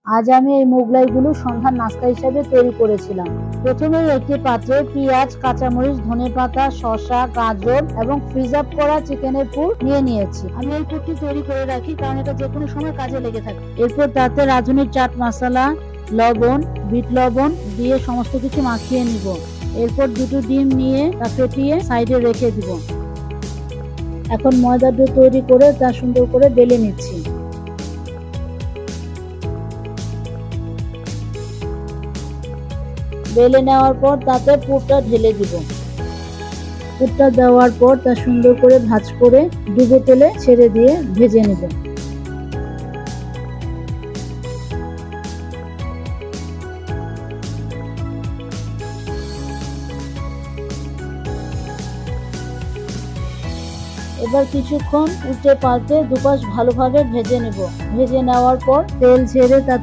আজ আমি এই মোগলাইগুলো সন্ধ্যার নাস্তা হিসেবে তৈরি করেছিলাম। প্রথমে একটি পাত্রে পেঁয়াজ, কাঁচামরিচ, ধনেপাতা, শসা, গাজর এবং ফ্রিজ আপ করা চিকেনের পুর নিয়ে নিয়েছি। আমি এই পুরটি তৈরি করে রাখি কারণ এটা যে কোনো সময় কাজে লেগে থাকে। এরপর তাতে রাঁধুনির চাট মশলা, লবণ, বিট লবণ দিয়ে সমস্ত কিছু মাখিয়ে নিব। এরপর দুটো ডিম নিয়ে তা ফেটিয়ে সাইডে রেখে দিব। এখন ময়দার ডো তৈরি করে তা সুন্দর করে বেলে নিচ্ছি। বেলে নেওয়ার পর তাতে পুরটা ঢেলে দিব। পুরটা দেওয়ার পর তা সুন্দর করে ভাঁজ করে ডুবো তেলে ছেড়ে দিয়ে ভেজে নিব। এবার কিছুক্ষণ উল্টে পাল্টে দুপাশ ভালোভাবে ভেজে নিব। ভেজে নেওয়ার পর তেল ঝেড়ে তা